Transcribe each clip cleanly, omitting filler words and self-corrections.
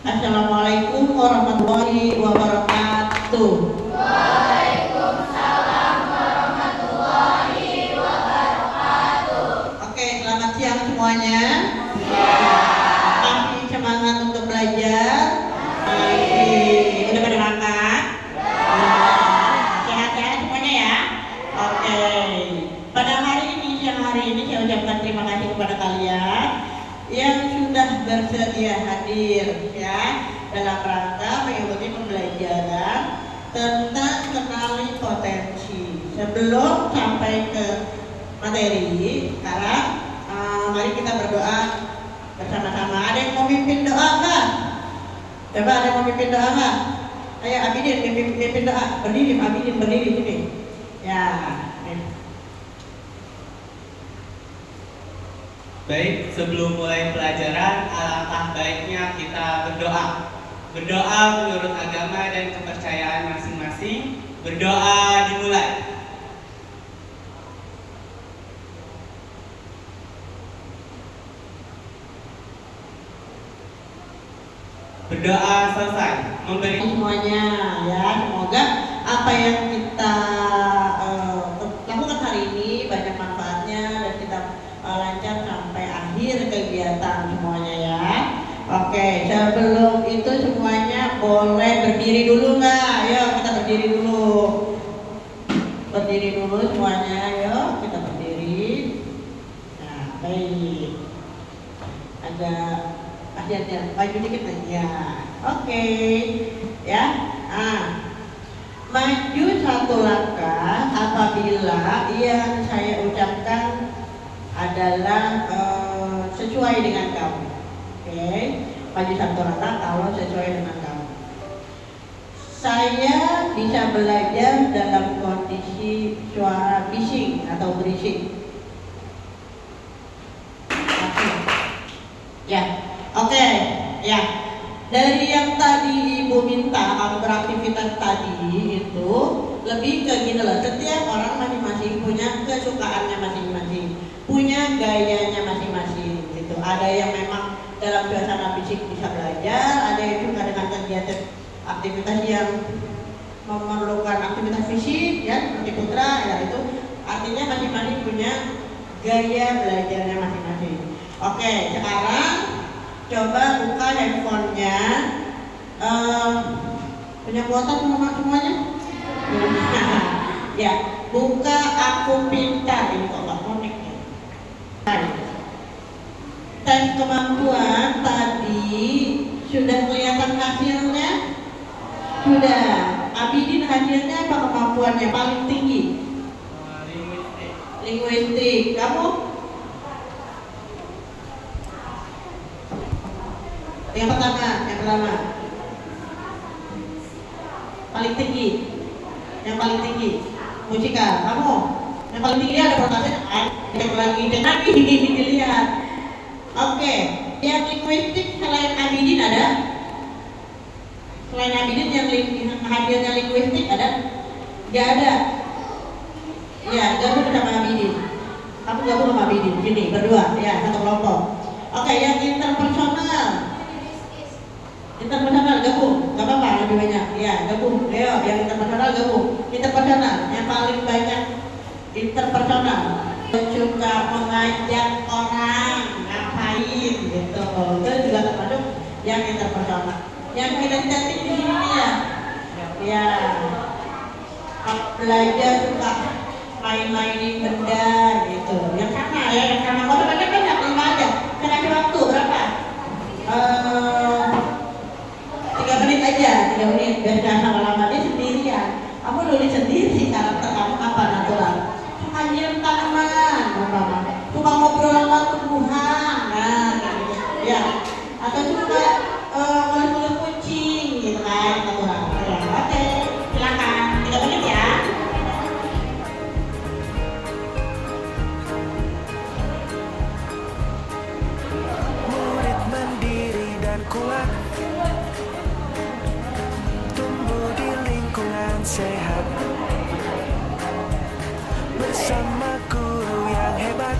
Assalamualaikum warahmatullahi wabarakatuh. Waalaikumsalam warahmatullahi wabarakatuh. Oke, selamat siang semuanya. Masih semangat untuk belajar? Masih. Udah pada makan? Sehat-sehat semuanya ya? Oke. Pada siang hari ini saya ucapkan terima kasih kepada kalian yang sudah bersedia hadir ya dalam rangka mengikuti pembelajaran tentang kenali potensi. Sebelum sampai ke materi, sekarang mari kita berdoa bersama-sama. Ada yang mau mimpin doa nggak? Coba ada yang mau mimpin doa nggak? Ayo Abidin mimpin doa. Berdiri Abidin, berdiri sini. Ya. Baik, sebelum mulai pelajaran, alangkah baiknya kita berdoa. Berdoa menurut agama dan kepercayaan masing-masing. Berdoa dimulai. Berdoa selesai. Memberi Semuanya ya, semoga apa yang kita lakukan hari ini banyak manfaatnya dan kita lancar sampai akhir kegiatan semuanya ya. Oke, sebelum itu semuanya boleh berdiri dulu nggak? Ayo kita berdiri dulu. Berdiri dulu semuanya, ayo kita berdiri. Nah, baik. Agak hati-hati, maju dikit aja. Oke, ya. Maju satu langkah apabila yang saya ucapkan adalah sesuai dengan kamu. Oke, maju satu langkah kalau sesuai dengan kamu. Saya bisa belajar dalam kondisi suara bising atau berisik. Ya, oke, ya. Dari yang tadi Ibu minta kamu beraktivitas tadi itu lebih ke gini loh. Setiap orang masing-masing punya kesukaannya masing-masing, punya gayanya masing-masing gitu. Ada yang memang dalam suasana fisik bisa belajar, ada yang suka dengan kegiatan aktivitas yang memerlukan aktivitas fisik ya seperti putra ya, itu artinya masing-masing punya gaya belajarnya masing-masing. Oke, sekarang coba buka handphonenya. Punya kuota semuanya? Ya, buka Aku Pintar. Ini kok nggak connect ya? Tes kemampuan tadi sudah kelihatan hasilnya? Sudah. Abidin hasilnya apa kemampuannya paling tinggi? Linguistik. Kamu? Yang pertama paling tinggi, yang paling tinggi musikal. Kamu yang paling tinggi ada pertanyaan yang lagi dilihat. Oke, yang linguistik selain Abidin ada? Selain Abidin yang hadirnya linguistik ada? Gak ada. Ya, gabung sama Abidin. Kamu gabung sama Abidin sini berdua ya, satu kelompok. Oke, yang interpersonal gabung, gak apa-apa lebih banyak ya, gabung, ayo yang interpersonal gabung. Interpersonal, yang paling banyak interpersonal suka mengajak orang ngapain gitu, itu juga termasuk yang interpersonal. Yang kinestetik di sini ya belajar suka main-mainin benda gitu, yang sama ya, yang sama. Kalau banyak 5 aja, saya kasih waktu berapa? 3 menit aja, 3 menit biar jangan lama-lama. Dia sendirian, kamu nulis sendiri karakter kamu apa natural. Suka nyiram tanaman, suka ngobrol sama tumbuhan, nah gitu ya. Atau suka ngelus-ngelus kucing gitu kan, natural ya. Oke, silakan 3 menit ya. Murid mandiri dan kuat, tumbuh di lingkungan sehat, bersama guru yang hebat,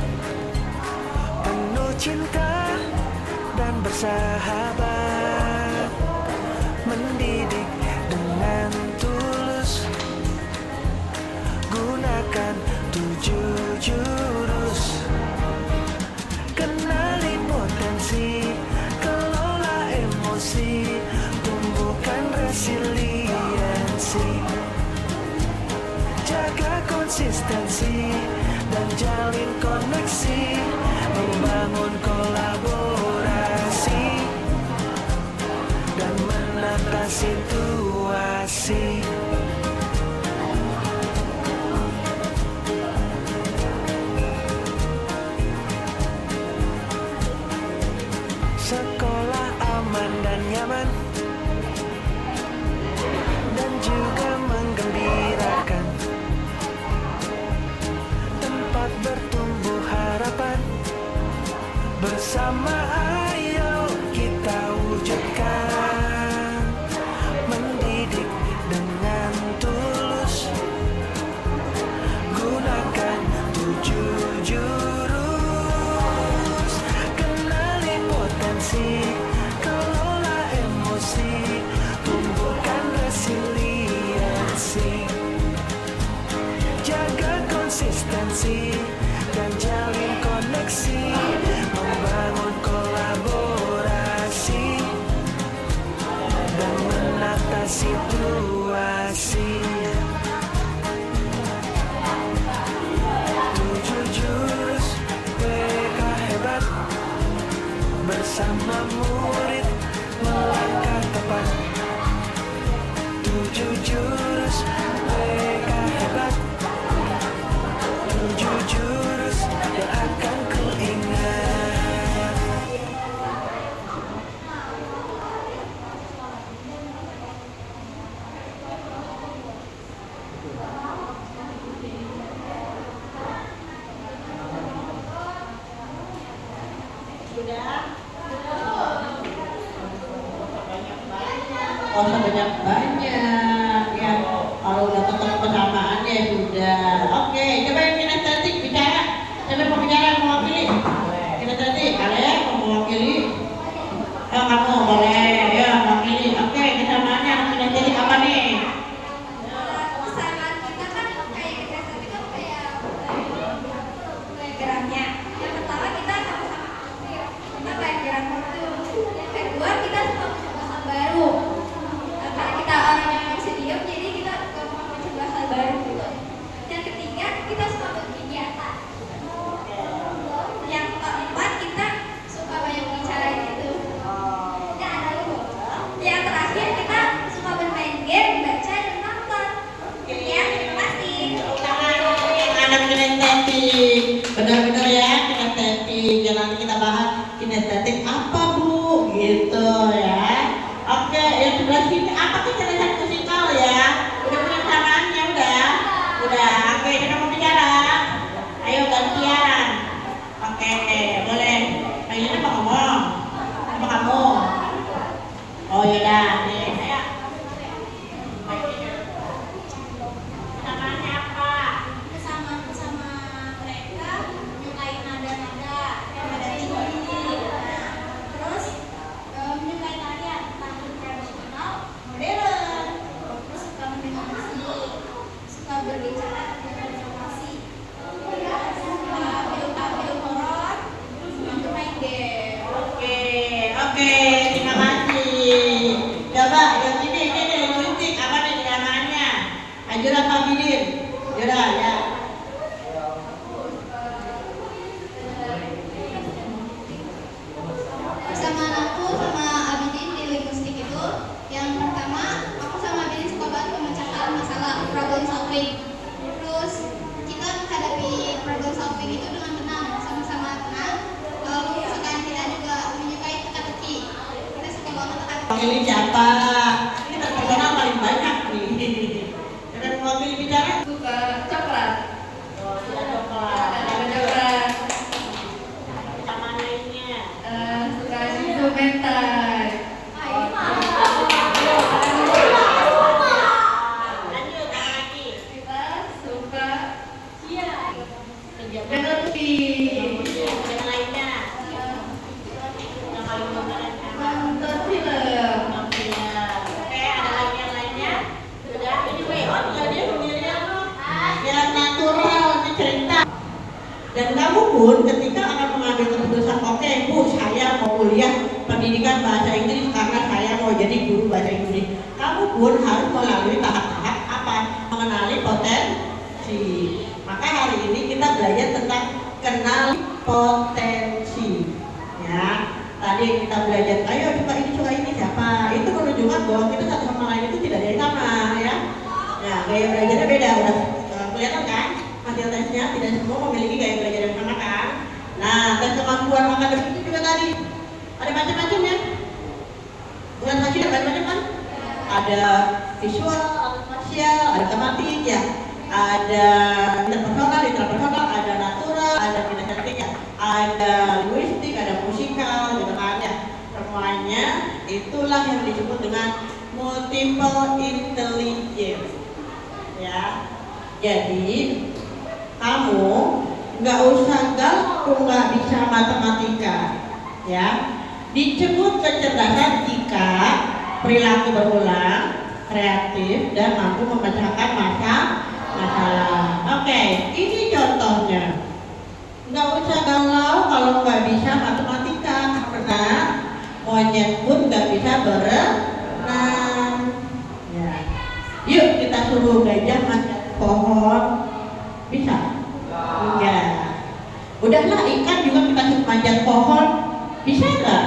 penuh cinta dan bersahabat. jurus. Kenali potensi, kelola emosi, tumbuhkan resiliensi. Jaga konsistensi dan jalin koneksi, membangun kolaborasi dan menata situasi. Sekolah aman dan nyaman dan juga menggembirakan, tempat bertumbuh harapan. Bersama ayo kita wujudkan, mendidik dengan tulus. Gunakan 7 jurus. Kenali potensi, kelola emosi, tumbuhkan resiliensi. Jaga konsistensi dan jalin koneksi, membangun kolaborasi dan menata situasi. 7 jurus PK hebat, bersama murid melangkah tepat. 7 jurus PK hebat, 7 jurus yang akan ku ingat. Sudah? Oh, banyak-banyak ya. Kalau udah ketemu kesamaannya sudah. Oke, coba yang kinestetik bicara. Coba mau bicara, mewakili. Kinestetik, kalian mau mewakili? Ayo kamu boleh, ya mewakili. Oke, kesamaannya kinestetik apa nih? Kesamaan kita kan kayak kita tadi kan kayak geraknya. Yang pertama kita sama-sama aktif, kita kayak gerak waktu. Yang kedua kita suka mencoba hal baru. Karena kita orang yang masih diam, jadi kita mau mencoba hal baru gitu. Yang ketiga kita suka berkegiatan. Yang keempat kita suka banyak bicara gitu. Dan ada lagi. Yang terakhir kita suka bermain game, baca dan nonton. Ya, terima kasih. Anak kinestetik, benar-benar ya kinestetik. Ya nanti kita bahas kinestetik apa bu, gitu ya. Oke, yang sebelah sini apa kecerdasan musikal ya? Udah punya kesamaannya udah. Oke, kita mau bicara. Ayo gantian. Oke, boleh. Pengen apa ngomong? Apa kamu? Oh yaudah, nih, ayo. Kesamaannya apa? Kesamaan sama mereka menyukai nada-nada yang ada tinggi. Terus menyukai tarian tradisional, modern. Terus suka mendengar musik, suka berbicara dengan informasi, suka film horor, suka main game. Oke, terima kasih. Coba yang ini musik apa nih kesamaannya? Ajuran Pak Bidin. Yaudah ya. Persamaan aku sama Abidin di linguistik itu, yang pertama aku sama Abidin suka banget memecahkan masalah problem solving. Terus kita menghadapi problem solving itu dengan tenang, sama-sama tenang. Lalu kesukaan kita juga menyukai teka-teki. Kita suka banget teka-teki. Pilih siapa? Ini terkenal paling banyak nih. Ada mewakili bicara? Suka coklat. Oh, sudah coklat. Coklat. Kesamaan lainnya. Suka susu mentai. Lanjut, apa lagi? Kita suka Penjabat. energi. Yang lainnya. Yang paling dominan apa? Nonton film. Oke, ada lagi yang lainnya? Sudah, ini WO tinggal dia sendirian loh. Yang natural, ini cerita. pun ketika akan mengambil keputusan, oke Bu, saya mau kuliah pendidikan bahasa Inggris karena saya mau jadi guru bahasa Inggris, kamu pun harus melalui tahap-tahap apa? Mengenali potensi. Maka hari ini kita belajar tentang kenal potensi. Ya, tadi kita belajar, ayo suka ini siapa? Itu menunjukkan bahwa kita satu sama lain itu tidak ada yang sama, ya. Nah, gaya belajarnya beda, udah kelihatan kan? Hasil tesnya tidak semua memiliki gaya belajar yang sama kan? Nah, tes kemampuan akademik itu juga tadi ada macam-macam ya. Bukan saja ada macam-macam kan? Ada visual, ada spasial, ada tematik ya. Ada interpersonal, ada natural, ada kinestetik ya. Ada linguistik, ada musikal, gitu kan ya. Semuanya itulah yang disebut dengan multiple intelligence. Ya, jadi kamu nggak usah galau nggak bisa matematika, ya. Disebut kecerdasan jika perilaku berulang, kreatif dan mampu memecahkan masalah. Oke, ini contohnya. Nggak usah galau kalau nggak bisa matematika karena monyet pun nggak bisa berenang. Ya. Yuk kita suruh gajah manjat pohon, bisa? Enggak. Udahlah ikan juga kita suruh manjat pohon, bisa nggak?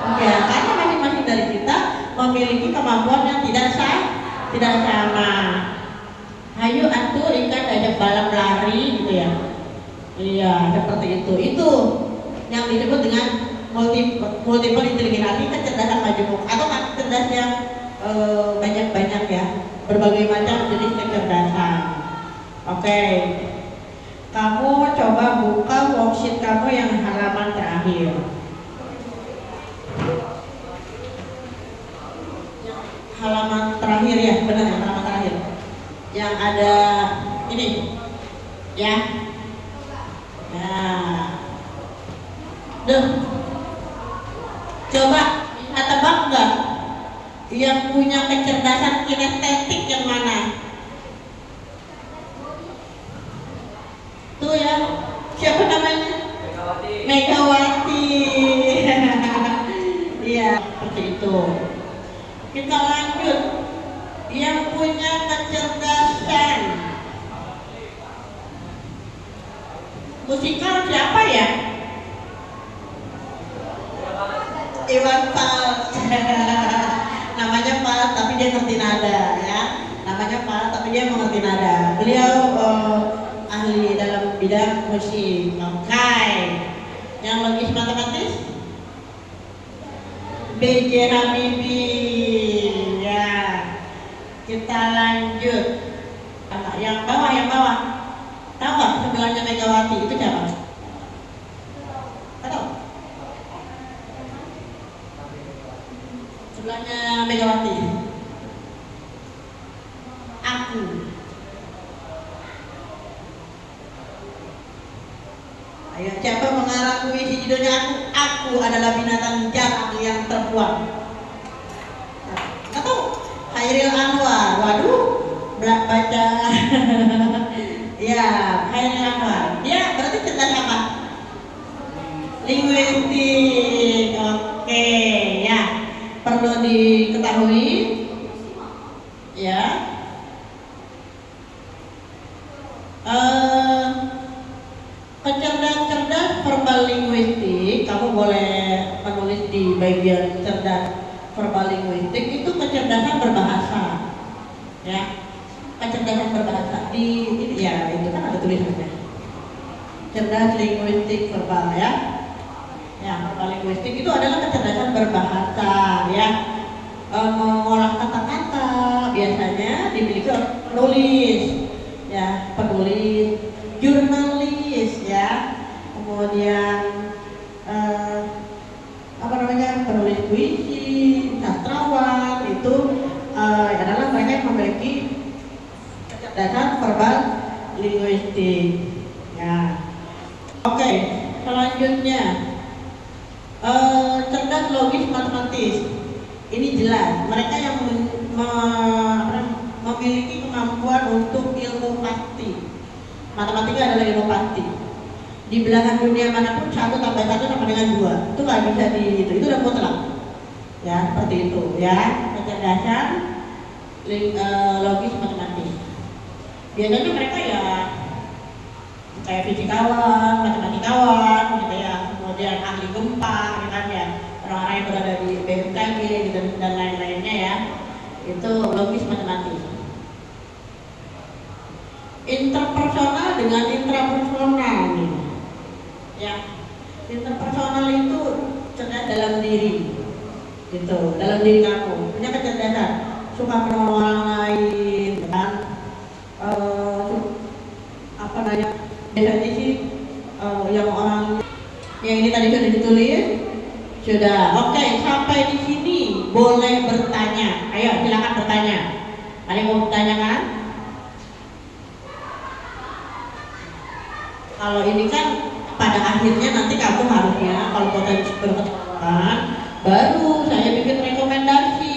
Enggak, karena masing-masing dari kita memiliki kemampuan yang tidak sama. Ayo atur ikan ajak balap lari gitu ya. Iya, seperti itu. Itu yang disebut dengan multiple intelligence, kecerdasan majemuk atau cerdas yang banyak-banyak ya, berbagai macam jenis kecerdasan. Oke, kamu coba buka worksheet kamu yang halaman terakhir. Halaman terakhir ya, benar ya, halaman terakhir. Yang ada ini, ya. Nah, coba bisa tebak nggak? Yang punya kecerdasan kinestetik yang mana? Tuh ya, siapa namanya? Megawati. Iya, seperti itu. Kita lanjut. Yang punya kecerdasan musikal siapa ya? Iwan Fals. Namanya Fals tapi dia ngerti nada ya. Namanya Fals tapi dia mengerti nada. Beliau ahli dalam bidang musik. Oke. Yang logis matematis? B.J. Habibie. Ya. Kita lanjut. Yang bawah. Tahu nggak sebelahnya Megawati itu siapa? Tahu? Sebelahnya Megawati. Aku. Ayo, siapa mengarang puisi judulnya Aku? Aku adalah binatang jarang yang terbuang. Tahu? Hairil Anwar. Waduh, baca. Ya, Hairil Anwar. Dia berarti cerdas apa? Linguistik. Oke, ya. Perlu diketahui ya. Cerdas verbal linguistik, kamu boleh menulis di bagian cerdas verbal linguistik itu kecerdasan berbahasa. Ya. Kecerdasan berbahasa di ini ya, itu kan ada tulisannya. Cerdas linguistik verbal ya. Ya, verbal linguistik itu adalah kecerdasan berbahasa ya. Mengolah kata-kata biasanya dimiliki oleh penulis ya, penulis, jurnalis ya. Kemudian penulis puisi, sastrawan itu adalah mereka yang memiliki kecerdasan verbal linguistik ya. Oke, selanjutnya cerdas logis matematis. Ini jelas mereka yang memiliki kemampuan untuk ilmu pasti. Matematika adalah ilmu pasti. di belahan dunia manapun 1 tambah 1 sama dengan 2. Itu nggak bisa itu udah mutlak. Ya, seperti itu ya. Kecerdasan logis matematis. Biasanya mereka ya kayak fisikawan, matematikawan gitu ya, kemudian ahli gempa gitu kan ya, orang-orang yang berada di BMKG gitu dan lain-lainnya ya. Itu logis matematis. Interpersonal dengan intrapersonal nih. Ya, interpersonal itu cerdas dalam diri, gitu, dalam diri kamu punya kecerdasan, suka menolong orang lain, kan? Apa namanya? Biasanya sih yang orang yang ini tadi sudah ditulis, sudah. Oke, sampai di sini boleh bertanya. Ayo, silakan bertanya. Ada yang mau bertanya kan? Kalau ini kan pada akhirnya nanti kamu harusnya kalau potensi berkembang baru saya bikin rekomendasi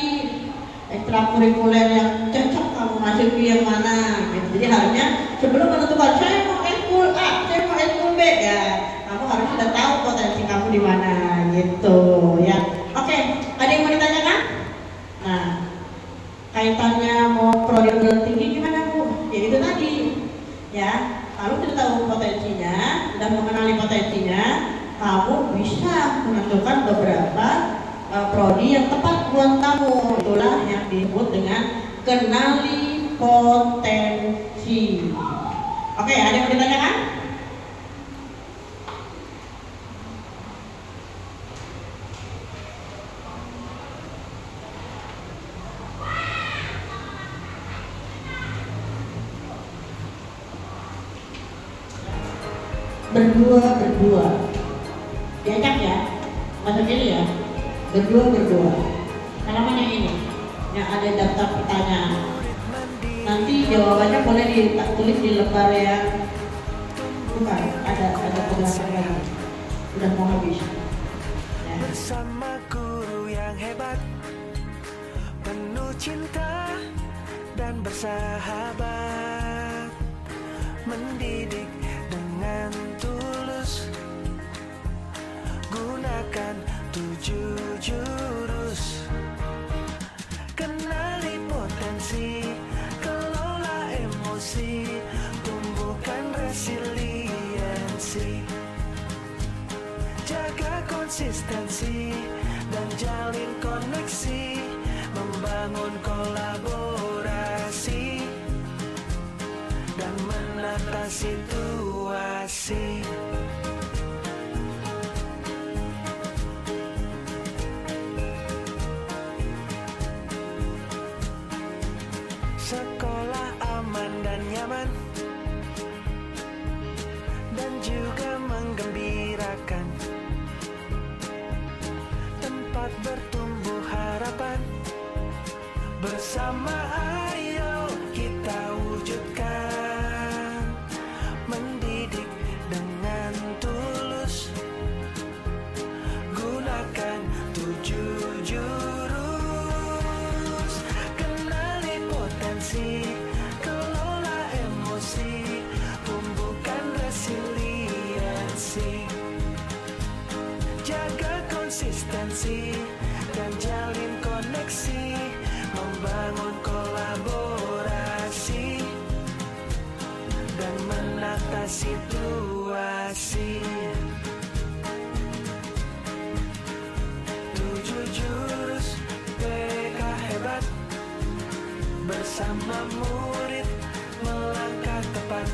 ekstrakurikuler yang cocok kamu masuki yang mana gitu. Jadi harusnya sebelum menentukan saya mau ekskul A, saya mau ekskul B ya, kamu harus sudah tahu potensi kamu di mana gitu ya. Oke, ada yang mau ditanyakan? Nah, kaitannya mau prodi perguruan tinggi gimana Bu? Ya itu tadi ya. Kalau sudah tahu potensinya, sudah mengenali potensinya, kamu bisa menentukan beberapa prodi yang tepat buat kamu. Itulah yang disebut dengan kenali potensi. Oke, ada yang mau ditanyakan? Berdua diajak ya, masuk ini ya, berdua halaman yang ini yang ada daftar pertanyaan, nanti jawabannya boleh ditulis di lembar yang bukan ada penjelasan lagi, udah mau habis ya. Bersama guru yang hebat, penuh cinta dan bersahabat, mendidik dengan tulus, gunakan 7 jurus, kenali potensi, kelola emosi, tumbuhkan resiliensi, jaga konsistensi dan jalin koneksi, membangun kolaborasi dan menata situasi. Sekolah aman dan nyaman dan juga menggembirakan, tempat bertumbuh harapan, bersama ayo kita wujudkan, mendidik dengan tulus, gunakan 7 jurus, kenali potensi, kelola emosi, tumbuhkan resiliensi, jaga konsistensi dan jalin koneksi, membangun kolaborasi dan menata situasi. 7 jurus PK hebat, bersama murid melangkah tepat.